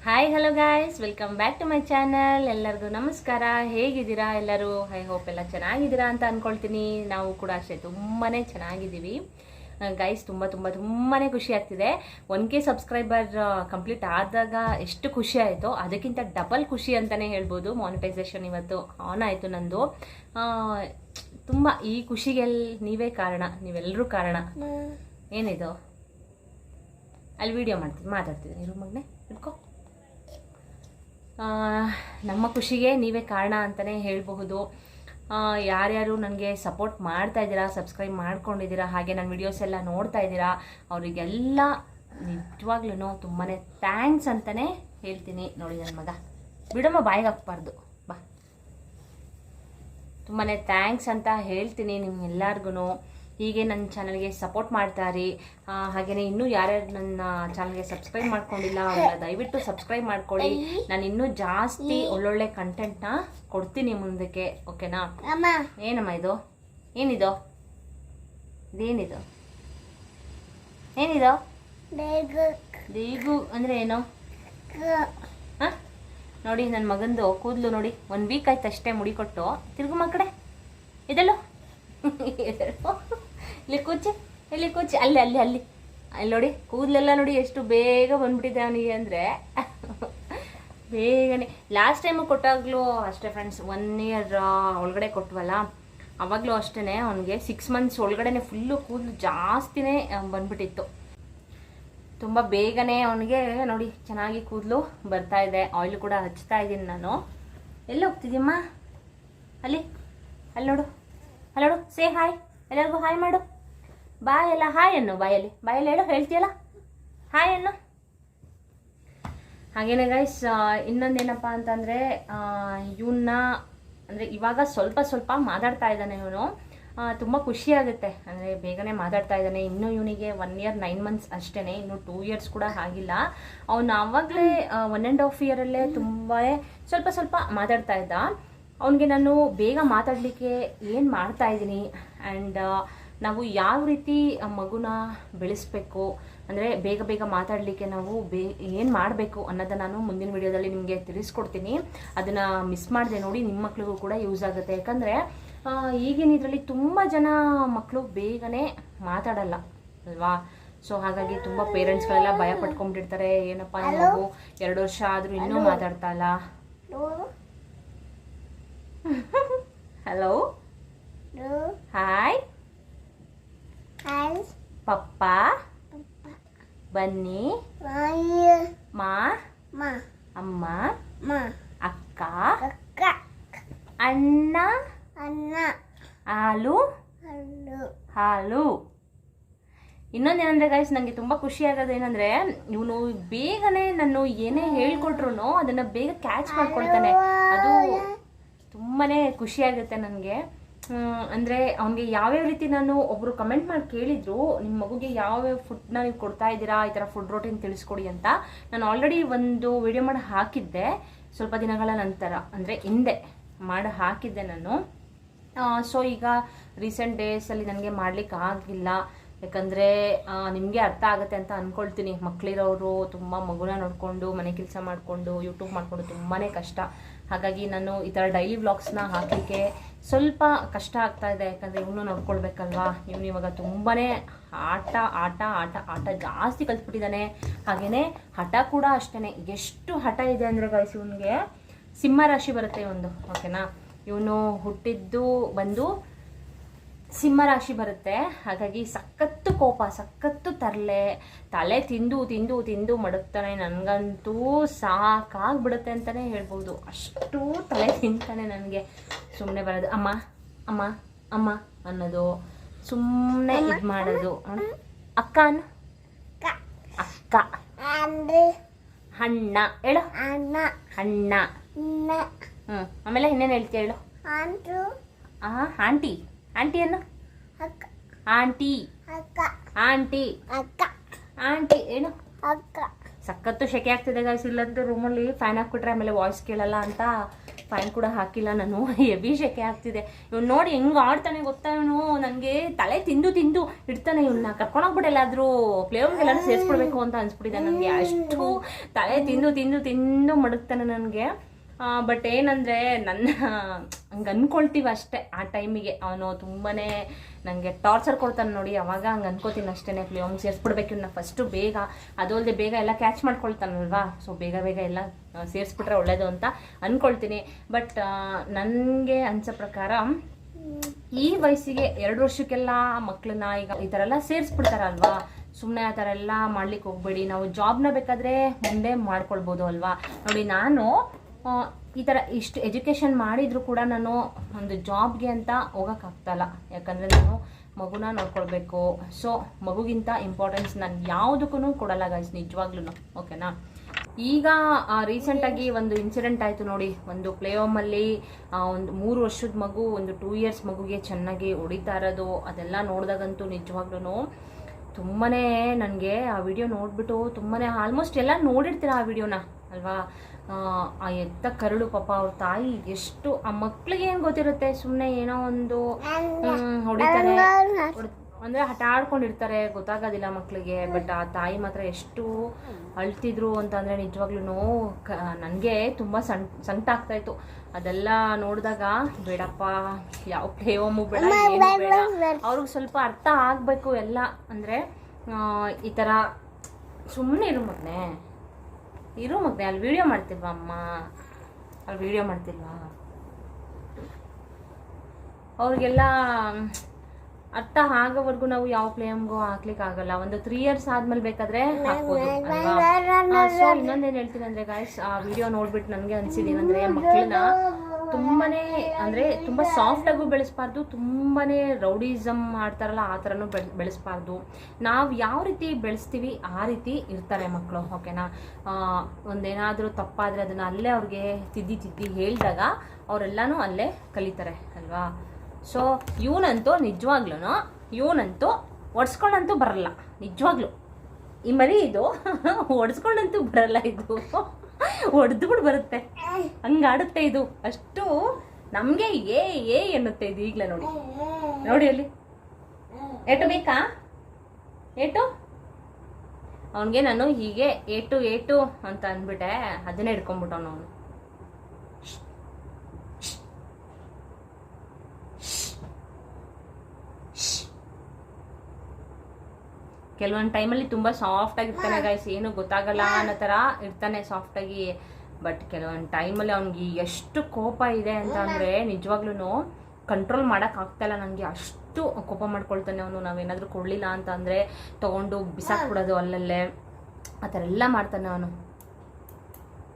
Hi hello guys, welcome back to my channel. ಎಲ್ಲರಿಗೂ ನಮಸ್ಕಾರ. ಹೇಗಿದ್ದೀರಾ ಎಲ್ಲರೂ? ಐ ಹೋಪ್ ಎಲ್ಲ ಚೆನ್ನಾಗಿದ್ದೀರಾ ಅಂತ ಅಂದ್ಕೊಳ್ತೀನಿ. ನಾವು ಕೂಡ ಅಷ್ಟೇ ತುಂಬಾ ಚೆನ್ನಾಗಿದ್ದೀವಿ ಗೈಸ್. ತುಂಬಾ ಖುಷಿ ಆಗ್ತಿದೆ. 1K ಸಬ್ಸ್ಕ್ರೈಬರ್ ಕಂಪ್ಲೀಟ್ ಆದಾಗ ಎಷ್ಟು ಖುಷಿ ಆಯಿತು, ಅದಕ್ಕಿಂತ ಡಬಲ್ ಖುಷಿ ಅಂತಲೇ ಹೇಳ್ಬೋದು. ಮಾನಿಟೈಸೇಷನ್ ಇವತ್ತು ಆನ್ ಆಯಿತು ನಂದು. ತುಂಬ ಈ ಖುಷಿಗೆಲ್ಲ ನೀವೇ ಕಾರಣ, ನೀವೆಲ್ಲರೂ ಕಾರಣ. ಏನಿದು ಅಲ್ಲಿ ವಿಡಿಯೋ ಮಾತಾಡ್ತಿದ್ದೀನಿ ರೂಮಗ್ನೆ ಇಟ್ಕೋ. ನಮ್ಮ ಖುಷಿಗೆ ನೀವೇ ಕಾರಣ ಅಂತಲೇ ಹೇಳಬಹುದು. ಯಾರ್ಯಾರು ನನಗೆ ಸಪೋರ್ಟ್ ಮಾಡ್ತಾ ಇದ್ದೀರಾ, ಸಬ್ಸ್ಕ್ರೈಬ್ ಮಾಡ್ಕೊಂಡಿದ್ದೀರಾ, ಹಾಗೆ ನನ್ನ ವಿಡಿಯೋಸ್ ಎಲ್ಲ ನೋಡ್ತಾ ಇದ್ದೀರಾ, ಅವರಿಗೆಲ್ಲ ನಿಜವಾಗ್ಲೂ ತುಂಬಾ ಥ್ಯಾಂಕ್ಸ್ ಅಂತಲೇ ಹೇಳ್ತೀನಿ. ನೋಡಿ ನನ್ನ ಮಗ ಬಿಡಮ್ಮ, ಬಾಯಿಗೆ ಹಾಕ್ಬಾರ್ದು ಬಾ. ತುಂಬಾ ಥ್ಯಾಂಕ್ಸ್ ಅಂತ ಹೇಳ್ತೀನಿ ನಿಮ್ಗೆಲ್ಲರಿಗೂ. ಹೀಗೆ ನನ್ನ ಚಾನಲ್ಗೆ ಸಪೋರ್ಟ್ ಮಾಡ್ತಾರಿ. ಹಾಗೆಯೇ ಇನ್ನೂ ಯಾರ್ಯಾರು ನನ್ನ ಚಾನಲ್ಗೆ ಸಬ್ಸ್ಕ್ರೈಬ್ ಮಾಡ್ಕೊಂಡಿಲ್ಲ ಅವರೆಲ್ಲ ದಯವಿಟ್ಟು ಸಬ್ಸ್ಕ್ರೈಬ್ ಮಾಡ್ಕೊಳ್ಳಿ. ನಾನು ಇನ್ನೂ ಜಾಸ್ತಿ ಒಳ್ಳೊಳ್ಳೆ ಕಂಟೆಂಟ್ನ ಕೊಡ್ತೀನಿ ಮುಂದಕ್ಕೆ, ಓಕೆನಾ? ಏನಮ್ಮ ಇದು? ಏನಿದು? ಇದೇನಿದು? ಏನಿದು? ದೇಗು ಅಂದರೆ ಏನು? ಹಾಂ ನೋಡಿ, ನನ್ನ ಮಗಂದು ಕೂದಲು ನೋಡಿ, 1 ವೀಕ್ ಆಯ್ತು ಅಷ್ಟೇ ಮುಡಿ ಕೊಟ್ಟು. ತಿರುಗು ಮಕ್ಕಡೆ ಇದೆಲ್ಲೋ ಇಲ್ಲಿ ಕೂಚಿ, ಇಲ್ಲಿ ಕೂಚಿ, ಅಲ್ಲಿ ಅಲ್ಲಿ ಅಲ್ಲಿ ಅಲ್ಲಿ ನೋಡಿ, ಕೂದಲೆಲ್ಲ ನೋಡಿ ಎಷ್ಟು ಬೇಗ ಬಂದ್ಬಿಟ್ಟಿದೆ ಅವನಿಗೆ ಅಂದರೆ ಬೇಗನೆ. ಲಾಸ್ಟ್ ಟೈಮು ಕೊಟ್ಟಾಗಲೂ ಅಷ್ಟೇ ಫ್ರೆಂಡ್ಸ್, 1 ಇಯರ್ ಒಳಗಡೆ ಕೊಟ್ವಲ್ಲ, ಅವಾಗಲೂ ಅಷ್ಟೇ ಅವನಿಗೆ 6 ಮಂತ್ಸ್ ಒಳಗಡೆ ಫುಲ್ಲು ಕೂದಲು ಜಾಸ್ತಿನೇ ಬಂದ್ಬಿಟ್ಟಿತ್ತು. ತುಂಬ ಬೇಗನೆ ಅವನಿಗೆ ನೋಡಿ ಚೆನ್ನಾಗಿ ಕೂದಲು ಬರ್ತಾ ಇದೆ. ಆಯಿಲ್ ಕೂಡ ಹಚ್ತಾ ಇದ್ದೀನಿ ನಾನು. ಎಲ್ಲಿ ಹೋಗ್ತಿದ್ದೀಮ್ಮ? ಅಲ್ಲಿ ಅಲ್ಲಿ ನೋಡು, ಅಲ್ಲಿ ನೋಡು. ಸೇ ಹಾಯ್, ಎಲ್ಲರಿಗೂ ಹಾಯ್ ಮಾಡು. ಬಾಯ್ ಎಲ್ಲ ಹಾಯ್ ಅನ್ನು, ಬಾಯಲ್ಲಿ ಹೇಳು, ಹೇಳ್ತೀಯಲ್ಲ ಹಾಯ್ ಅನ್ನು. ಹಾಗೇನೆ ಗೈಸ್, ಇನ್ನೊಂದೇನಪ್ಪ ಅಂತಂದರೆ ಇವನ್ನ ಅಂದರೆ ಇವಾಗ ಸ್ವಲ್ಪ ಮಾತಾಡ್ತಾ ಇದ್ದಾನೆ ಇವನು. ತುಂಬ ಖುಷಿ ಆಗುತ್ತೆ, ಅಂದರೆ ಬೇಗನೆ ಮಾತಾಡ್ತಾ ಇದ್ದಾನೆ. ಇನ್ನೂ ಇವನಿಗೆ 1 ಇಯರ್ 9 ಮಂತ್ಸ್ ಅಷ್ಟೇ, ಇನ್ನು 2 ಇಯರ್ಸ್ ಕೂಡ ಆಗಿಲ್ಲ. ಅವನು ಆವಾಗಲೇ 1.5 ಇಯರಲ್ಲೇ ತುಂಬ ಸ್ವಲ್ಪ ಮಾತಾಡ್ತಾ ಇದ್ದ. ಅವನಿಗೆ ನಾನು ಬೇಗ ಮಾತಾಡಲಿಕ್ಕೆ ಏನು ಮಾಡ್ತಾ ಇದ್ದೀನಿ ಆ್ಯಂಡ್ ನಾವು ಯಾವ ರೀತಿ ಮಗುನ ಬೆಳೆಸ್ಬೇಕು, ಅಂದರೆ ಬೇಗ ಮಾತಾಡಲಿಕ್ಕೆ ನಾವು ಏನು ಮಾಡಬೇಕು ಅನ್ನೋದನ್ನು ನಾನು ಮುಂದಿನ ವಿಡಿಯೋದಲ್ಲಿ ನಿಮಗೆ ತಿಳಿಸ್ಕೊಡ್ತೀನಿ. ಅದನ್ನು ಮಿಸ್ ಮಾಡಿದೆ ನೋಡಿ, ನಿಮ್ಮ ಮಕ್ಳಿಗೂ ಕೂಡ ಯೂಸ್ ಆಗುತ್ತೆ. ಯಾಕಂದರೆ ಈಗಿನ ಇದರಲ್ಲಿ ತುಂಬ ಜನ ಮಕ್ಕಳು ಬೇಗನೆ ಮಾತಾಡಲ್ಲ ಅಲ್ವಾ? ಸೊ ಹಾಗಾಗಿ ತುಂಬ ಪೇರೆಂಟ್ಸ್ಗಳೆಲ್ಲ ಭಯ ಪಟ್ಕೊಂಡ್ಬಿಟ್ಟಿರ್ತಾರೆ. ಏನಪ್ಪ ನಾವು 2 ವರ್ಷ ಆದರೂ ಇನ್ನೂ ಮಾತಾಡ್ತಾ ಇಲ್ಲ. ಹಲೋ, ಹಾಯ್, ಪಪ್ಪ ಬನ್ನಿ, ಮಾ ಅಮ್ಮ, ಅಕ್ಕ, ಅಣ್ಣ, ಹಾಲು. ಇನ್ನೊಂದೇನಂದ್ರೆ ಗೈಸ್, ನನಗೆ ತುಂಬ ಖುಷಿ ಆಗೋದು ಏನಂದರೆ, ಇವನು ಬೇಗನೆ ನಾನು ಏನೇ ಹೇಳ್ಕೊಟ್ರು ಅದನ್ನು ಬೇಗ ಕ್ಯಾಚ್ ಮಾಡ್ಕೊಳ್ತಾನೆ. ಅದು ತುಂಬಾ ಖುಷಿಯಾಗುತ್ತೆ ನನಗೆ. ಅಂದರೆ ಅವನಿಗೆ ಯಾವ್ಯಾವ ರೀತಿ, ನಾನು ಒಬ್ಬರು ಕಮೆಂಟ್ ಮಾಡಿ ಕೇಳಿದ್ರು, ನಿಮ್ಮ ಮಗುಗೆ ಯಾವ್ಯಾವ ಫುಡ್ನ ನೀವು ಕೊಡ್ತಾ ಇದ್ದೀರಾ, ಈ ಥರ ಫುಡ್ ರೋಟೀನ್ ತಿಳಿಸ್ಕೊಡಿ ಅಂತ. ನಾನು ಆಲ್ರೆಡಿ ಒಂದು ವಿಡಿಯೋ ಮಾಡಿ ಹಾಕಿದ್ದೆ, ಸ್ವಲ್ಪ ದಿನಗಳ ನಂತರ, ಅಂದರೆ ಹಿಂದೆ ಮಾಡಿ ಹಾಕಿದ್ದೆ ನಾನು. ಸೊ ಈಗ ರೀಸೆಂಟ್ ಡೇಸಲ್ಲಿ ನನಗೆ ಮಾಡಲಿಕ್ಕೆ ಆಗಿಲ್ಲ. ಯಾಕಂದರೆ ನಿಮಗೆ ಅರ್ಥ ಆಗುತ್ತೆ ಅಂತ ಅಂದ್ಕೊಳ್ತೀನಿ. ಮಕ್ಕಳಿರೋರು ತುಂಬ ಮಗುನ ನೋಡಿಕೊಂಡು ಮನೆ ಕೆಲಸ ಮಾಡಿಕೊಂಡು ಯೂಟ್ಯೂಬ್ ಮಾಡಿಕೊಂಡು ತುಂಬಾ ಕಷ್ಟ. ಹಾಗಾಗಿ ನಾನು ಈ ಥರ ಡೈಲಿ ವ್ಲಾಗ್ಸ್ನ ಹಾಕಲಿಕ್ಕೆ ಸ್ವಲ್ಪ ಕಷ್ಟ ಆಗ್ತಾ ಇದೆ. ಯಾಕಂದರೆ ಇವನು ನೋಡ್ಕೊಳ್ಬೇಕಲ್ವಾ. ಇವನು ಇವಾಗ ತುಂಬಾ ಆಟ ಜಾಸ್ತಿ ಕಲ್ತ್ಬಿಟ್ಟಿದ್ದಾನೆ. ಹಾಗೆಯೇ ಹಠ ಕೂಡ ಅಷ್ಟೇ. ಎಷ್ಟು ಹಠ ಇದೆ ಅಂದರೆ ಗೈಸ್, ಇವನಿಗೆ ಸಿಂಹ ರಾಶಿ ಬರುತ್ತೆ ಒಂದು, ಓಕೆನಾ? ಇವನು ಹುಟ್ಟಿದ್ದು ಬಂದು ಸಿಂಹ ರಾಶಿ ಬರುತ್ತೆ. ಹಾಗಾಗಿ ಸಖತ್ತು ಕೋಪ, ಸಖತ್ತು ತಲೆ ತಿಂದು ಮಡಗ್ತಾನೆ. ನನಗಂತೂ ಸಾಕಾಗ್ಬಿಡುತ್ತೆ ಅಂತಲೇ ಹೇಳ್ಬೋದು. ಅಷ್ಟು ತಲೆ ತಿಂತಾನೆ ನನಗೆ. ಸುಮ್ಮನೆ ಬರೋದು ಅಮ್ಮ ಅಮ್ಮ ಅಮ್ಮ ಅನ್ನೋದು, ಸುಮ್ಮನೆ ಇದು ಮಾಡೋದು. ಅಕ್ಕ ಅನ್ನು, ಅಕ್ಕ, ಅಣ್ಣ ಹೇಳು, ಅಣ್ಣ. ಆಮೇಲೆ ಇನ್ನೇನು ಹೇಳ್ತೀಯ ಹೇಳು? ಆಂಟಿ, ಆಂಟಿಯನ್ನು, ಆಂಟಿ, ಆಂಟಿ, ಆಂಟಿ ಏನು? ಸಖತ್ತು ಶೆಕೆ ಆಗ್ತಿದೆ ಗೈಸ್. ಇಲ್ಲಂತೂ ರೂಮಲ್ಲಿ ಫ್ಯಾನ್ ಹಾಕ್ಬಿಟ್ರೆ ಆಮೇಲೆ ವಾಯ್ಸ್ ಕೇಳಲ್ಲ ಅಂತ ಫ್ಯಾನ್ ಕೂಡ ಹಾಕಿಲ್ಲ ನಾನು. ಹೆವಿ ಶೆಕೆ ಆಗ್ತಿದೆ. ಇವ್ನು ನೋಡಿ ಹೆಂಗೆ ಆಡ್ತಾನೆ ಗೊತ್ತಾ, ಇವನು ನನಗೆ ತಲೆ ತಿಂದು ತಿಂದು ಇಡ್ತಾನೆ. ಇವನ್ನ ಕರ್ಕೊಂಡೋಗ್ಬಿಟ್ಟು ಎಲ್ಲಾದರೂ ಪ್ಲೇವ್ಗೆಲ್ಲಾದ್ರೂ ಸೇರಿಸ್ಬಿಡ್ಬೇಕು ಅಂತ ಅನ್ಸ್ಬಿಟ್ಟಿದೆ ನನಗೆ. ಅಷ್ಟು ತಲೆ ತಿಂದು ತಿಂದು ತಿಂದು ಮಡಗ್ತಾನೆ ನನಗೆ. ಬಟ್ ಏನಂದರೆ ನನ್ನ ಹಂಗೆ ಅಂದ್ಕೊಳ್ತೀವಿ ಅಷ್ಟೇ. ಆ ಟೈಮಿಗೆ ಅವನು ತುಂಬಾ ನನಗೆ ಟಾರ್ಚರ್ ಕೊಡ್ತಾನೆ ನೋಡಿ, ಅವಾಗ ಹಂಗೆ ಅನ್ಕೋತೀನಿ ಅಷ್ಟೇ. ಪ್ಲೇವ್ಗೆ ಸೇರಿಸ್ಬಿಡ್ಬೇಕು ಇವನ್ನ ಫಸ್ಟು ಬೇಗ. ಅದು ಅಲ್ಲದೆ ಬೇಗ ಎಲ್ಲ ಕ್ಯಾಚ್ ಮಾಡ್ಕೊಳ್ತಾನಲ್ವಾ, ಸೊ ಬೇಗ ಬೇಗ ಎಲ್ಲ ಸೇರಿಸ್ಬಿಟ್ರೆ ಒಳ್ಳೇದು ಅಂತ ಅಂದ್ಕೊಳ್ತೀನಿ. ಬಟ್ ನನಗೆ ಅನ್ಸೋ ಪ್ರಕಾರ ಈ ವಯಸ್ಸಿಗೆ 2 ವರ್ಷಕ್ಕೆಲ್ಲ ಮಕ್ಕಳನ್ನ ಈಗ ಈ ಥರ ಎಲ್ಲ ಸೇರಿಸ್ಬಿಡ್ತಾರಲ್ವಾ. ಸುಮ್ಮನೆ ಆ ಥರ ಎಲ್ಲ ಮಾಡ್ಲಿಕ್ಕೆ ಹೋಗ್ಬೇಡಿ. ನಾವು ಜಾಬ್ನ ಬೇಕಾದರೆ ಮುಂದೆ ಮಾಡ್ಕೊಳ್ಬೋದು ಅಲ್ವಾ. ನೋಡಿ ನಾನು ಈ ಥರ ಇಷ್ಟು ಎಜುಕೇಷನ್ ಮಾಡಿದರೂ ಕೂಡ ನಾನು ಒಂದು ಜಾಬ್ಗೆ ಅಂತ ಹೋಗೋಕ್ಕಾಗ್ತಾಯಿಲ್ಲ. ಯಾಕಂದರೆ ನಾನು ಮಗುನ ನೋಡ್ಕೊಳ್ಬೇಕು. ಸೊ ಮಗುಗಿಂತ ಇಂಪಾರ್ಟೆನ್ಸ್ ನಾನು ಯಾವುದಕ್ಕೂ ಕೊಡಲ್ಲ ಗೈಸ್, ನಿಜವಾಗ್ಲೂ. ಓಕೆನಾ. ಈಗ ರೀಸೆಂಟಾಗಿ ಒಂದು ಇನ್ಸಿಡೆಂಟ್ ಆಯಿತು ನೋಡಿ. ಒಂದು ಪ್ಲೇ ಹೋಮಲ್ಲಿ ಒಂದು 3 ವರ್ಷದ ಮಗು ಒಂದು 2 ಇಯರ್ಸ್ ಮಗುಗೆ ಚೆನ್ನಾಗಿ ಹೊಡಿತಾ ಇರೋದು, ಅದೆಲ್ಲ ನೋಡಿದಾಗಂತೂ ನಿಜವಾಗ್ಲೂ ತುಂಬಾ ನನಗೆ ಆ ವಿಡಿಯೋ ನೋಡಿಬಿಟ್ಟು ತುಂಬಾ, ಆಲ್ಮೋಸ್ಟ್ ಎಲ್ಲ ನೋಡಿರ್ತೀರ ಆ ವಿಡಿಯೋನ ಅಲ್ವಾ. ಆ ಎತ್ತ ಕರಳು ಪಾಪ ಅವ್ರ ತಾಯಿ ಎಷ್ಟು, ಆ ಮಕ್ಳಿಗೆ ಏನು ಗೊತ್ತಿರುತ್ತೆ, ಸುಮ್ಮನೆ ಏನೋ ಒಂದು ಹೊಡಿತಾರೆ ಅಂದರೆ ಹಠ ಆಡ್ಕೊಂಡಿರ್ತಾರೆ, ಗೊತ್ತಾಗೋದಿಲ್ಲ ಮಕ್ಕಳಿಗೆ. ಬಟ್ ಆ ತಾಯಿ ಮಾತ್ರ ಎಷ್ಟು ಅಳ್ತಿದ್ರು ಅಂತಂದರೆ ನಿಜವಾಗ್ಲೂ ನನಗೆ ತುಂಬ ಸಂಕಟ ಆಗ್ತಾಯಿತ್ತು ಅದೆಲ್ಲ ನೋಡಿದಾಗ. ಬೇಡಪ್ಪ, ಯಾವ ಪ್ಲೇ ಹೋಮು ಬೇಡ, ಏನು ಬೇಡ, ಅವ್ರಿಗೆ ಸ್ವಲ್ಪ ಅರ್ಥ ಆಗಬೇಕು ಎಲ್ಲ. ಅಂದರೆ ಈ ಥರ ಸುಮ್ಮನೆ ಇರು ಮಗನೇ, ಅಲ್ಲಿ ವಿಡಿಯೋ ಮಾಡ್ತಿಲ್ವಾ ಅಮ್ಮ, ಅಲ್ಲಿ ವಿಡಿಯೋ ಮಾಡ್ತಿಲ್ವಾ, ಅವ್ರಿಗೆಲ್ಲ ಅರ್ಥ ಆಗೋವರೆಗೂ ನಾವು ಯಾವ ಪ್ಲೇಮ್ಗೂ ಹಾಕ್ಲಿಕ್ಕೆ ಆಗಲ್ಲ. ಒಂದು 3 ಇಯರ್ಸ್ ಆದ್ಮೇಲೆ ಬೇಕಾದ್ರೆ ಹಾಕ್ಬೋದು ಅಲ್ವಾ. ಸೊ ಇನ್ನೊಂದೇನು ಹೇಳ್ತೀನಿ ಅಂದರೆ ಗಾಯ್ಸ್, ಆ ವಿಡಿಯೋ ನೋಡ್ಬಿಟ್ಟು ನನಗೆ ಅನಿಸಿದೇನೆಂದರೆ, ಮಕ್ಕಳನ್ನ ತುಂಬಾನೇ ಅಂದರೆ ತುಂಬ ಸಾಫ್ಟಾಗೂ ಬೆಳೆಸಬಾರ್ದು, ತುಂಬಾ ರೌಡಿಸಮ್ ಮಾಡ್ತಾರಲ್ಲ ಆ ಥರನೂ ಬೆಳೆಸಬಾರ್ದು. ನಾವು ಯಾವ ರೀತಿ ಬೆಳೆಸ್ತೀವಿ ಆ ರೀತಿ ಇರ್ತಾರೆ ಮಕ್ಕಳು. ಓಕೆನಾ. ಒಂದೇನಾದರೂ ತಪ್ಪಾದರೆ ಅದನ್ನು ಅಲ್ಲೇ ಅವ್ರಿಗೆ ತಿದ್ದಿ ಹೇಳಿದಾಗ ಅವರೆಲ್ಲನೂ ಅಲ್ಲೇ ಕಲಿತಾರೆ ಅಲ್ವಾ. ಸೊ ಇವನಂತೂ ಇವನಂತೂ ಒಡ್ಸ್ಕೊಂಡಂತೂ ಬರಲ್ಲ ನಿಜವಾಗ್ಲೂ. ಈ ಮರಿ ಇದು ಒಡ್ಸ್ಕೊಂಡಂತೂ ಬರಲ್ಲ, ಇದು ಹೊಡೆದ್ಬಿಟ್ಟು ಬರುತ್ತೆ, ಹಂಗಾಡುತ್ತೆ ಇದು. ಅಷ್ಟು ನಮಗೆ ಏ ಎನ್ನುತ್ತೆ ಇದು. ಈಗಲೇ ನೋಡಿ ಅಲ್ಲಿ ಏಟು ಬೇಕಾ, ಏಟು ಅವನಿಗೆ ನಾನು ಹೀಗೆ ಏಟು ಅಂತ ಅಂದ್ಬಿಟ್ಟೆ, ಅದನ್ನೇ ಹಿಡ್ಕೊಂಡ್ಬಿಟ್ಟವನು ಅವನು. ಕೆಲವೊಂದು ಟೈಮಲ್ಲಿ ತುಂಬ ಸಾಫ್ಟಾಗಿರ್ತಾನೆ ಗಾಯ್ಸ್, ಏನು ಗೊತ್ತಾಗಲ್ಲ ಅನ್ನೋ ಥರ ಇರ್ತಾನೆ ಸಾಫ್ಟಾಗಿ. ಬಟ್ ಕೆಲವೊಂದು ಟೈಮಲ್ಲಿ ಅವ್ನಿಗೆ ಎಷ್ಟು ಕೋಪ ಇದೆ ಅಂತ ಅಂದರೆ ನಿಜವಾಗ್ಲೂ ಕಂಟ್ರೋಲ್ ಮಾಡೋಕ್ಕಾಗ್ತಾಯಿಲ್ಲ ನನಗೆ. ಅಷ್ಟು ಕೋಪ ಮಾಡ್ಕೊಳ್ತಾನೆ ಅವನು. ನಾವೇನಾದರೂ ಕೊಡಲಿಲ್ಲ ಅಂತ ಅಂದರೆ ತೊಗೊಂಡು ಬಿಸಾಕ್ಬಿಡೋದು ಅಲ್ಲಲ್ಲೇ, ಆ ಥರ ಎಲ್ಲ ಮಾಡ್ತಾನೆ ಅವನು.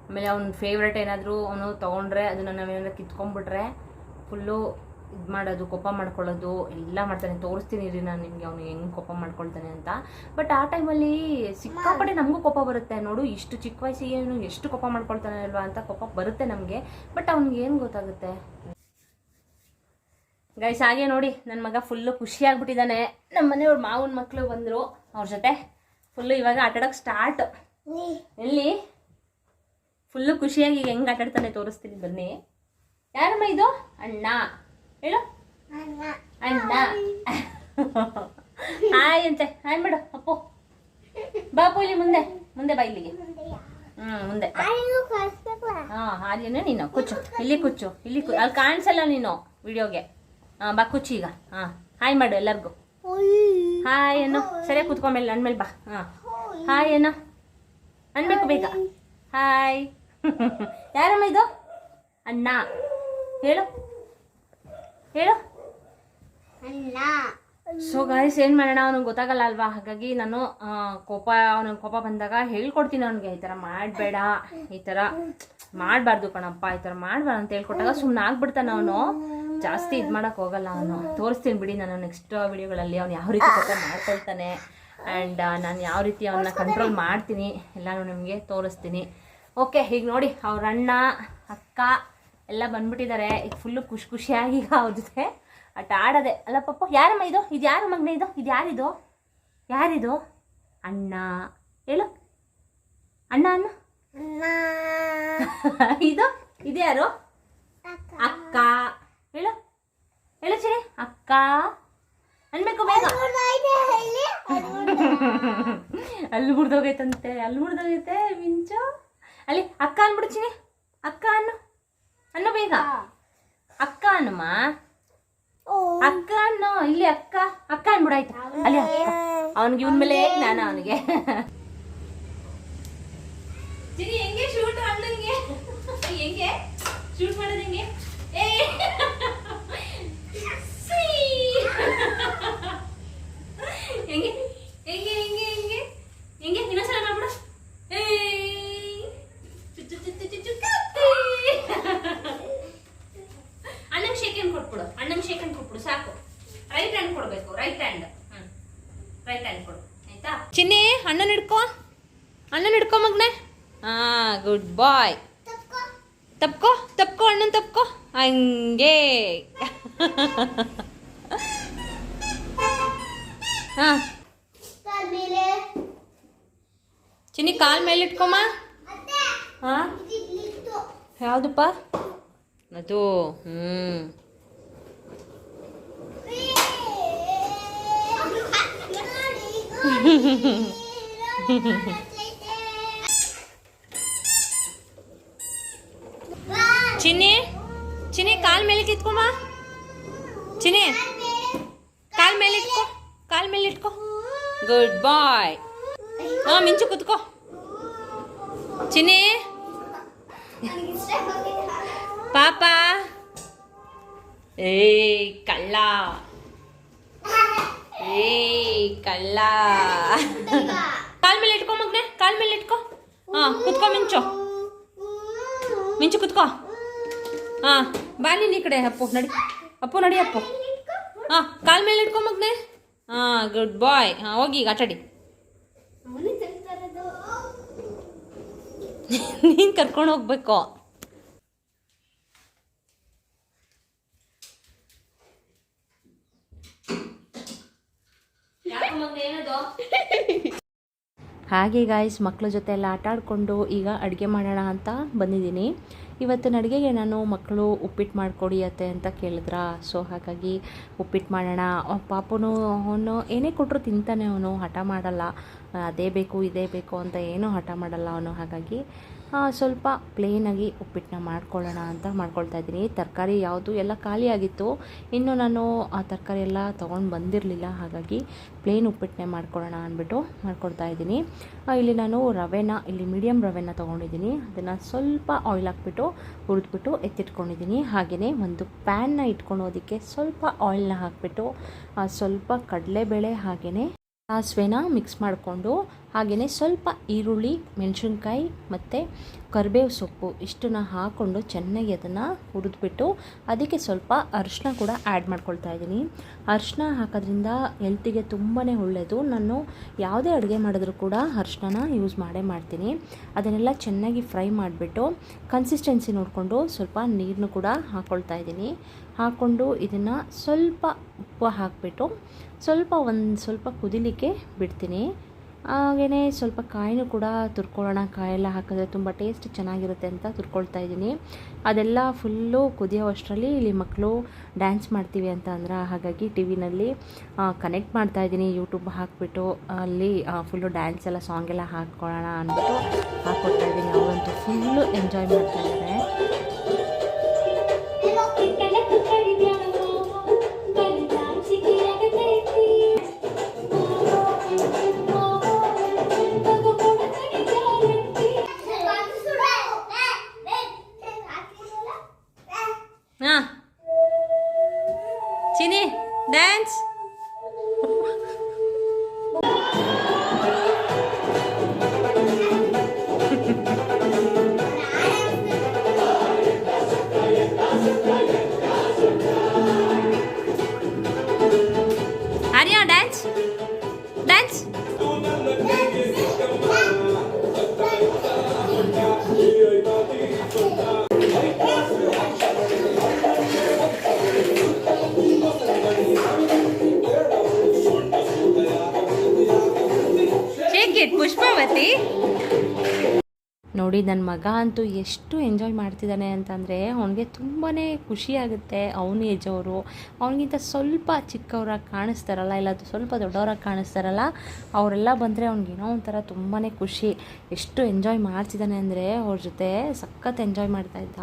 ಆಮೇಲೆ ಅವ್ನ ಫೇವ್ರೇಟ್ ಏನಾದರೂ ಅವನು ತೊಗೊಂಡ್ರೆ ಅದನ್ನು ನಾವೇನಾದ್ರೂ ಕಿತ್ಕೊಂಡ್ಬಿಟ್ರೆ ಫುಲ್ಲು ಇದು ಮಾಡೋದು, ಕೋಪ ಮಾಡ್ಕೊಳ್ಳೋದು ಎಲ್ಲ ಮಾಡ್ತಾನೆ. ತೋರಿಸ್ತೀನಿ ರೀ ನಾನು ನಿಮಗೆ ಅವನು ಹೆಂಗೆ ಕೋಪ ಮಾಡ್ಕೊಳ್ತಾನೆ ಅಂತ. ಬಟ್ ಆ ಟೈಮಲ್ಲಿ ಸಿಕ್ಕಾಪಟ್ಟೆ ನಮಗೂ ಕೋಪ ಬರುತ್ತೆ. ನೋಡು, ಇಷ್ಟು ಚಿಕ್ಕ ವಯಸ್ಸಿಗೆ ಅವನು ಎಷ್ಟು ಕೋಪ ಮಾಡ್ಕೊಳ್ತಾನೆ ಅಲ್ವಾ ಅಂತ ಕೋಪ ಬರುತ್ತೆ ನಮಗೆ. ಬಟ್ ಅವ್ನಿಗೆ ಏನು ಗೊತ್ತಾಗುತ್ತೆ ಗೈಸ್. ಹಾಗೆ ನೋಡಿ ನನ್ನ ಮಗ ಫುಲ್ಲು ಖುಷಿಯಾಗ್ಬಿಟ್ಟಿದ್ದಾನೆ. ನಮ್ಮ ಮನೆಯವ್ರ ಮಾವನ ಮಕ್ಕಳು ಬಂದರು, ಅವ್ರ ಜೊತೆ ಫುಲ್ಲು ಇವಾಗ ಆಟಾಡೋಕ್ಕೆ ಸ್ಟಾರ್ಟ್. ಎಲ್ಲಿ ಫುಲ್ಲು ಖುಷಿಯಾಗಿ ಹೆಂಗೆ ಆಟಾಡ್ತಾನೆ ತೋರಿಸ್ತೀನಿ ಬನ್ನಿ. ಯಾರಮ್ಮ ಇದು? ಅಣ್ಣ ಹೇಳು, ಅಣ್ಣ. ಹಾಯ್ ಅಂತೆ, ಹಾಯ್ ಮಾಡು ಅಪ್ಪು. ಬಾಪು ಇಲ್ಲಿ ಮುಂದೆ ಬಾ, ಇಲ್ಲಿಗೆ. ಮುಂದೆ ಹಾಗೇನೆ ನೀನು ಕುಚ್ಚು, ಇಲ್ಲಿ ಕುಚ್ಚು, ಅಲ್ಲಿ ಕಾಣಿಸಲ್ಲ ನೀನು ವಿಡಿಯೋಗೆ. ಬಾ ಕುಚ್ಚು ಈಗ. ಹಾಯ್ ಮಾಡು ಎಲ್ಲರಿಗೂ. ಹಾಯ್ ಏನೋ ಸರಿಯಾಗಿ ಕುತ್ಕೊಂಡ್ಮೇಲೆ ಅಂದ್ಮೇಲೆ ಬಾ. ಹಾಯ್ ಏನೋ ಅನ್ಬೇಕು ಬೇಗ. ಹಾಯ್. ಯಾರಮ್ಮ ಇದು? ಅಣ್ಣ ಹೇಳು ಅಣ್ಣ. ಸೊ ಗಾಯ್ಸ್, ಏನು ಮಾಡೋಣ, ಅವ್ನಿಗೆ ಗೊತ್ತಾಗಲ್ಲ ಅಲ್ವಾ. ಹಾಗಾಗಿ ನಾನು ಅವನಿಗೆ ಕೋಪ ಬಂದಾಗ ಹೇಳ್ಕೊಡ್ತೀನಿ ಅವನಿಗೆ, ಈ ಥರ ಮಾಡಬೇಡ, ಈ ಥರ ಮಾಡಬಾರ್ದು ಕಣಪ್ಪ, ಈ ಥರ ಮಾಡಬೇಡ ಅಂತ ಹೇಳ್ಕೊಟ್ಟಾಗ ಸುಮ್ಮನೆ ಆಗ್ಬಿಡ್ತಾನೆ ಅವನು. ಜಾಸ್ತಿ ಇದು ಮಾಡೋಕ್ಕೆ ಹೋಗಲ್ಲ ಅವನು. ತೋರಿಸ್ತೀನಿ ಬಿಡಿ ನಾನು ನೆಕ್ಸ್ಟ್ ವಿಡಿಯೋಗಳಲ್ಲಿ ಅವ್ನು ಯಾವ ರೀತಿ ಕೋಪ ಮಾಡ್ಕೊಳ್ತಾನೆ ಆ್ಯಂಡ್ ನಾನು ಯಾವ ರೀತಿ ಅವನ್ನ ಕಂಟ್ರೋಲ್ ಮಾಡ್ತೀನಿ ಎಲ್ಲನೂ ನಿಮಗೆ ತೋರಿಸ್ತೀನಿ. ಓಕೆ, ಈಗ ನೋಡಿ ಅವ್ರ ಅಣ್ಣ ಅಕ್ಕ ಎಲ್ಲ ಬಂದ್ಬಿಟ್ಟಿದ್ದಾರೆ. ಈಗ ಫುಲ್ಲು ಖುಷಿಯಾಗಿ ಈಗ ಅವ್ರ ಜೊತೆ ಆಟ ಆಡೋದೆ ಅಲ್ಲ ಪಪ್ಪ. ಯಾರಮ್ಮ ಇದು? ಇದು ಯಾರು ಮಗನೇ ಇದು? ಇದು ಯಾರಿದು? ಅಣ್ಣ ಹೇಳು, ಅಣ್ಣ ಅಣ್ಣ. ಇದು ಯಾರು? ಅಕ್ಕ ಹೇಳು ಹೇಳು ಚಿನಿ ಅಕ್ಕ ಅನ್ಬೇಕು ಬೇಗ. ಅಲ್ಲಿ ಮುರಿದೋಗೈತಂತೆ ಮಿಂಚು. ಅಲ್ಲಿ ಅಕ್ಕ ಅನ್ಬಿಡು ಚಿನಿ. ಅಕ್ಕ ಅನ್ನು ಬೇಗ. ಅಕ್ಕ ಅನ್ನಮ್ಮ. ಅಕ್ಕ ಅನ್ನೋ. ಇಲ್ಲಿ ಅಕ್ಕ ಅಕ್ಕ ಅನ್ಬಿಡಾಯ್ತು. ಅಲ್ಲಿ ಅವನಿಗೆ ಇವನ್ ಮೇಲೆ ನಾನು ಅವನಿಗೆ. ಚಿನಿ ಹೆಂಗೆ ಶೂಟ್ ಅಣ್ಣಂಗೆ ಹೆಂಗೆ ಶೂಟ್ ಮಾಡೋದು ಹೆಂಗೆ? ಹೆಂಗೆ ಹೆಂಗೆ ಹೆಂಗೆ ಹೆಂಗೆ ಹೆಂಗೆ ಇನ್ನೊಂದ್ಸಲ ಮಾಡ್ಬಿಡು. ಅಣ್ಣಂಗೆ ಶೇಕ್ ಹ್ಯಾಂಡ್ ಕೊಟ್ಬಿಡು. ಅಣ್ಣಂಗೆ ಶೇಕ್ ಹ್ಯಾಂಡ್ ಕೊಟ್ಬಿಡು ಸಾಕು. ರೈಟ್ ಹ್ಯಾಂಡ್ ಕೊಡ್ಬೇಕು. ರೈಟ್ ಹ್ಯಾಂಡ್ ರೈಟ್ ಹ್ಯಾಂಡ್ ಕೊಡು ಆಯ್ತಾ. ಚಿನ್ನಿ ಅಣ್ಣನ ಹಿಡ್ಕೊ. ಅಣ್ಣನ ಹಿಡ್ಕೊ ಮಗ್ನೆ. ಹಾ ಗುಡ್ ಬಾಯ್. ತಪ್ಕೋ ತಪ್ಕೋ ಅಣ್ಣನ್ ತಪ್ಕೋ ಹಂಗೆ. ಹಾ ಚಿನ್ನಿ ಕಾಲ್ ಮೇಲೆ ಇಟ್ಕೊಮ್ಮ. ಹಾ ಯಾವ್ದಪ್ಪ ಅದು? ಚಿನ್ನಿ ಚಿನ್ನಿ ಕಾಲ್ ಮೇಲೆ ಕಿತ್ಕೊಮ್ಮ. ಚಿನ್ನಿ ಕಾಲ್ ಮೇಲೆ ಇಟ್ಕೋ. ಕಾಲ್ ಮೇಲೆ ಇಟ್ಕೋ. ಗುಡ್ ಬಾಯ್. ಹಾ ಮಿಂಚು ಕುತ್ಕೋ. ಚಿನ್ನಿ ಪಾಪ. ಏಯ್ ಕಳ್ಳ ಕಳ್ಳ. ಕಾಲ್ ಮೇಲೆ ಇಟ್ಕೋ ಮಗ್ನೆ. ಕಾಲ್ ಮೇಲೆ ಇಟ್ಕೋ. ಹಾ ಕುತ್ಕೋ ಮಿಂಚು. ಮಿಂಚು ಕುತ್ಕೋ. ಹಾ ಬಾ ನೀನು ಈ ಕಡೆ. ಅಪ್ಪು ನಡಿ. ಅಪ್ಪು ನಡಿ ಅಪ್ಪು. ಹಾ ಕಾಲ್ ಮೇಲೆ ಇಟ್ಕೊ ಮಗ್ನೆ. ಹಾ ಗುಡ್ ಬಾಯ್. ಹಾ ಹೋಗಿ ಈಗ ಆಟಾಡಿ. ನೀನು ಕರ್ಕೊಂಡು ಹೋಗ್ಬೇಕು. ಹಾಗೆ ಗಾಯ್ಸ್ ಮಕ್ಕಳ ಜೊತೆ ಎಲ್ಲ ಆಟ ಆಡಿಕೊಂಡು ಈಗ ಅಡುಗೆ ಮಾಡೋಣ ಅಂತ ಬಂದಿದ್ದೀನಿ. ಇವತ್ತಿನ ಅಡುಗೆಗೆ ನಾನು ಮಕ್ಕಳು ಉಪ್ಪಿಟ್ಟು ಮಾಡಿಕೊಡಿ ಅತ್ತೆ ಅಂತ ಕೇಳಿದ್ರ. ಸೊ ಹಾಗಾಗಿ ಉಪ್ಪಿಟ್ಟು ಮಾಡೋಣ. ಪಾಪನು ಅವನು ಏನೇ ಕೊಟ್ಟರು ತಿಂತಾನೆ. ಅವನು ಹಠ ಮಾಡಲ್ಲ. ಅದೇ ಬೇಕು ಇದೇ ಬೇಕು ಅಂತ ಏನೂ ಹಠ ಮಾಡಲ್ಲ ಅವನು. ಹಾಗಾಗಿ ಸ್ವಲ್ಪ ಪ್ಲೇನಾಗಿ ಉಪ್ಪಿಟ್ಟನ್ನ ಮಾಡ್ಕೊಳ್ಳೋಣ ಅಂತ ಮಾಡ್ಕೊಳ್ತಾ ಇದ್ದೀನಿ. ತರಕಾರಿ ಯಾವುದು ಎಲ್ಲ ಖಾಲಿಯಾಗಿತ್ತು. ಇನ್ನು ನಾನು ಆ ತರಕಾರಿ ಎಲ್ಲ ತೊಗೊಂಡು ಬಂದಿರಲಿಲ್ಲ. ಹಾಗಾಗಿ ಪ್ಲೇನ್ ಉಪ್ಪಿಟ್ಟನ್ನೇ ಮಾಡ್ಕೊಳ್ಳೋಣ ಅಂದ್ಬಿಟ್ಟು ಮಾಡ್ಕೊಳ್ತಾ ಇದ್ದೀನಿ. ಇಲ್ಲಿ ನಾನು ರವೆನ ಇಲ್ಲಿ ಮೀಡಿಯಮ್ ರವೆನ ತೊಗೊಂಡಿದ್ದೀನಿ. ಅದನ್ನು ಸ್ವಲ್ಪ ಆಯಿಲ್ ಹಾಕ್ಬಿಟ್ಟು ಹುರಿದ್ಬಿಟ್ಟು ಎತ್ತಿಟ್ಕೊಂಡಿದ್ದೀನಿ. ಹಾಗೆಯೇ ಒಂದು ಪ್ಯಾನ್ನ ಇಟ್ಕೊಳೋದಕ್ಕೆ ಸ್ವಲ್ಪ ಆಯಿಲ್ನ ಹಾಕಿಬಿಟ್ಟು ಸ್ವಲ್ಪ ಕಡಲೆಬೇಳೆ ಹಾಗೆಯೇ ಸಾಸಿವೆನ ಮಿಕ್ಸ್ ಮಾಡಿಕೊಂಡು ಹಾಗೆಯೇ ಸ್ವಲ್ಪ ಈರುಳ್ಳಿ ಮೆಣಸಿನ್ಕಾಯಿ ಮತ್ತು ಕರಿಬೇವು ಸೊಪ್ಪು ಇಷ್ಟನ್ನ ಹಾಕ್ಕೊಂಡು ಚೆನ್ನಾಗಿ ಅದನ್ನು ಹುರಿದ್ಬಿಟ್ಟು ಅದಕ್ಕೆ ಸ್ವಲ್ಪ ಅರಿಶಿನ ಕೂಡ ಆ್ಯಡ್ ಮಾಡ್ಕೊಳ್ತಾ ಇದ್ದೀನಿ. ಅರಿಶಿನ ಹಾಕೋದ್ರಿಂದ ಹೆಲ್ತಿಗೆ ತುಂಬಾ ಒಳ್ಳೆಯದು. ನಾನು ಯಾವುದೇ ಅಡುಗೆ ಮಾಡಿದ್ರೂ ಕೂಡ ಅರಿಶಿನ ಯೂಸ್ ಮಾಡ್ತೀನಿ. ಅದನ್ನೆಲ್ಲ ಚೆನ್ನಾಗಿ ಫ್ರೈ ಮಾಡಿಬಿಟ್ಟು ಕನ್ಸಿಸ್ಟೆನ್ಸಿ ನೋಡಿಕೊಂಡು ಸ್ವಲ್ಪ ನೀರನ್ನು ಕೂಡ ಹಾಕ್ಕೊಳ್ತಾ ಇದ್ದೀನಿ. ಹಾಕ್ಕೊಂಡು ಇದನ್ನು ಸ್ವಲ್ಪ ಉಪ್ಪು ಹಾಕಿಬಿಟ್ಟು ಸ್ವಲ್ಪ ಕುದಿಲಿಕ್ಕೆ ಬಿಡ್ತೀನಿ. ಹಾಗೆಯೇ ಸ್ವಲ್ಪ ಕಾಯಿನೂ ಕೂಡ ತುರ್ಕೊಳ್ಳೋಣ. ಕಾಯೆಲ್ಲ ಹಾಕಿದ್ರೆ ತುಂಬ ಟೇಸ್ಟ್ ಚೆನ್ನಾಗಿರುತ್ತೆ ಅಂತ ತುರ್ಕೊಳ್ತಾ ಇದ್ದೀನಿ. ಅದೆಲ್ಲ ಫುಲ್ಲು ಕುದಿಯೋ ಇಲ್ಲಿ ಮಕ್ಕಳು ಡ್ಯಾನ್ಸ್ ಮಾಡ್ತೀವಿ ಅಂತ ಅಂದ್ರೆ ಹಾಗಾಗಿ ಟಿ ವಿನಲ್ಲಿ ಕನೆಕ್ಟ್ ಮಾಡ್ತಾಯಿದ್ದೀನಿ. ಯೂಟ್ಯೂಬ್ ಹಾಕಿಬಿಟ್ಟು ಅಲ್ಲಿ ಫುಲ್ಲು ಡ್ಯಾನ್ಸ್ ಎಲ್ಲ ಸಾಂಗ್ ಎಲ್ಲ ಹಾಕ್ಕೊಳ್ಳೋಣ ಅಂದ್ಬಿಟ್ಟು ಹಾಕ್ಕೊಡ್ತಾ ಇದ್ದೀನಿ. ಅವರಂತೂ ಫುಲ್ಲು ಎಂಜಾಯ್ ಮಾಡ್ತಾಯಿದ್ದಾರೆ. ಚಿನಿ ಡ್ಯಾನ್ಸ್. ನೋಡಿ ನನ್ನ ಮಗ ಅಂತೂ ಎಷ್ಟು ಎಂಜಾಯ್ ಮಾಡ್ತಿದ್ದಾನೆ ಅಂತಂದರೆ ಅವನಿಗೆ ತುಂಬಾ ಖುಷಿಯಾಗುತ್ತೆ. ಅವನ ಏಜ್ ಅವರು ಅವನಿಗಿಂತ ಸ್ವಲ್ಪ ಚಿಕ್ಕವರಾಗಿ ಕಾಣಿಸ್ತಾರಲ್ಲ, ಇಲ್ಲ ಸ್ವಲ್ಪ ದೊಡ್ಡವರಾಗಿ ಕಾಣಿಸ್ತಾರಲ್ಲ, ಅವರೆಲ್ಲ ಬಂದರೆ ಅವ್ನಿಗೇನೋ ಒಂಥರ ತುಂಬಾ ಖುಷಿ. ಎಷ್ಟು ಎಂಜಾಯ್ ಮಾಡ್ತಿದ್ದಾನೆ ಅಂದರೆ ಅವ್ರ ಜೊತೆ ಸಖತ್ ಎಂಜಾಯ್ ಮಾಡ್ತಾಯಿದ್ದ.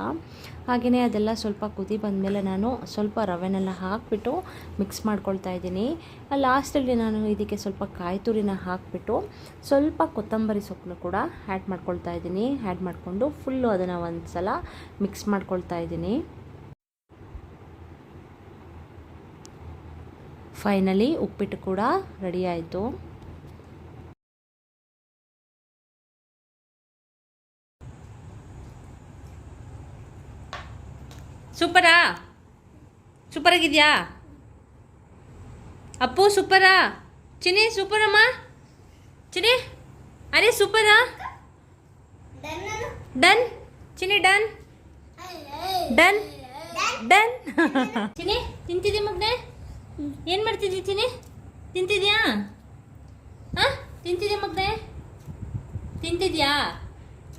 ಹಾಗೆಯೇ ಅದೆಲ್ಲ ಸ್ವಲ್ಪ ಕುದಿ ಬಂದಮೇಲೆ ನಾನು ಸ್ವಲ್ಪ ರವೆನೆಲ್ಲ ಹಾಕಿಬಿಟ್ಟು ಮಿಕ್ಸ್ ಮಾಡ್ಕೊಳ್ತಾ ಇದ್ದೀನಿ. ಲಾಸ್ಟಲ್ಲಿ ನಾನು ಇದಕ್ಕೆ ಸ್ವಲ್ಪ ಕಾಯಿ ತುರಿನ ಹಾಕಿಬಿಟ್ಟು ಸ್ವಲ್ಪ ಕೊತ್ತಂಬರಿ ಸೊಪ್ಪನ್ನು ಕೂಡ ಆ್ಯಡ್ ಮಾಡ್ಕೊಳ್ತಾ ಇದ್ದೀನಿ. ಆ್ಯಡ್ ಮಾಡಿಕೊಂಡು ಫುಲ್ಲು ಅದನ್ನು ಒಂದು ಸಲ ಮಿಕ್ಸ್ ಮಾಡ್ಕೊಳ್ತಾ ಇದ್ದೀನಿ. ಫೈನಲಿ ಉಪ್ಪಿಟ್ಟು ಕೂಡ ರೆಡಿ ಆಯಿತು. ಸೂಪರಾ? ಸೂಪರಾಗಿದೆಯಾ ಅಪ್ಪು? ಸೂಪರಾ? ಚಿನಿ ಸೂಪರಮ್ಮ? ಚಿನಿ ಅರೆ ಸೂಪರಾ? Done Chini, done done done. Chini ತಿಂತಿದ್ದಿ ಮಗ್ನೆ? ಏನು ಮಾಡ್ತಿದ್ದಿ ಚಿನಿ? ತಿಂತಿದ್ಯಾ? ಹಾಂ ತಿಂತಿದ್ಯಾ ಮಗ್ನೆ? ತಿಂತಿದ್ಯಾ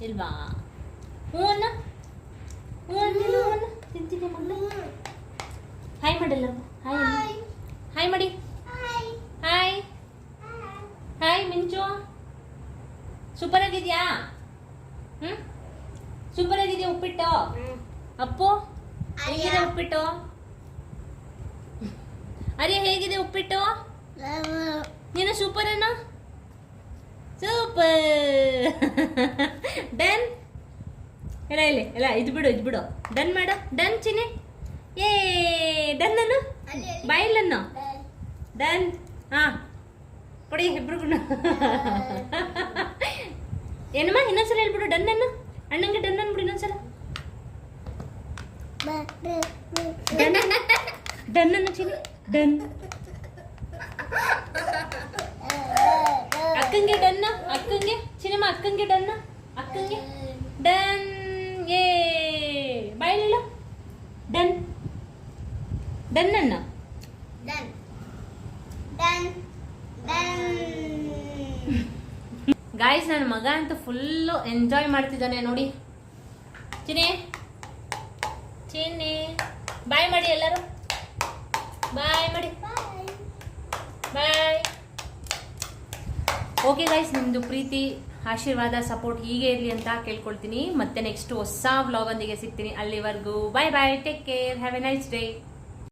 ಇಲ್ವಾ? ಹ್ಞೂ ಅನ್ನ, ಹ್ಞೂ ಅಂದಿಲ್ಲ, ಹ್ಞೂ ಅನ್ನ. ತಿಂತಿದ್ಯಾ ಮಗ್ನೆ? ಹಾಯ್ ಮಾಡಲ್ಲ, ಹಾಯ್ ಹಾಯ್ ಮಾಡಿ, ಹಾಯ್ ಹಾಯ್ ಮಿಂಚು. ಸೂಪರ್ ಆಗಿದೆಯಾ? ಹ್ಞೂ ಸೂಪರ್ ಆಗಿದೆಯಾ ಉಪ್ಪಿಟ್ಟು? ಅಪ್ಪು ಹೇಗಿದೆ ಉಪ್ಪಿಟ್ಟು? ಅರೆ ಹೇಗಿದೆ ಉಪ್ಪಿಟ್ಟು? ನೀನು ಸೂಪರ್ ಅನ್ನ? ಸೂಪರ್. ಡನ್. ಎಲ್ಲ ಇಲ್ಲಿ ಎಲ್ಲ ಇದು ಬಿಡು ಡನ್ ಮಾಡು. ಡನ್ ಚಿನಿ. ಏ ಡನ್ ಅನ್ನು ಬಾಯಿಲ್ಲನ್ನು ಡನ್. ಹಾಂ ಕೊಡಿ ಇಬ್ರಿಗೂ. ಏನಮ್ಮ ಇನ್ನೊಂದ್ಸಲ ಹೇಳ್ಬಿಡು ಡನ್ ಅನ್ನು. ಅಣ್ಣಂಗೆ ಡನ್ ಅನ್ಬಿಡು ಇನ್ನೊಂದ್ಸಲ. ಡನ್ ಅನ್ನು ಚಿನಿ, ಡನ್. ಅಕ್ಕಂಗೆ ಡನ್, ಅಕ್ಕಂಗೆ ಚಿನ್ನಮ್ಮ, ಅಕ್ಕಂಗೆ ಡನ್, ಅಕ್ಕಂಗೆ ಡನ್. ಏ ಬಾಯಿಲಿಲ್ಲ. ಡನ್ ಡನ್ ಅನ್ನ. Done done done. ಗಾಯ್ಸ್ ನನ್ನ ಮಗ ಅಂತೂ ಫುಲ್ಲು ಎಂಜಾಯ್ ಮಾಡ್ತಿದ್ದಾನೆ ನೋಡಿ. ಚಿನಿ ಚಿನ್ನಿ ಬಾಯ್ ಮಾಡಿ ಎಲ್ಲರೂ, ಬಾಯ್ ಮಾಡಿ, ಬಾಯ್. ಓಕೆ ಗೈಸ್, ನಿಮ್ಮದು ಪ್ರೀತಿ ಆಶೀರ್ವಾದ ಸಪೋರ್ಟ್ ಹೀಗೆ ಇರಲಿ ಅಂತ ಕೇಳ್ಕೊಳ್ತೀನಿ. ಮತ್ತೆ ನೆಕ್ಸ್ಟ್ ಹೊಸ ವ್ಲಾಗ್ ಒಂದಿಗೆ ಸಿಗ್ತೀನಿ. ಅಲ್ಲಿವರೆಗೂ bye bye, take care, have a nice day.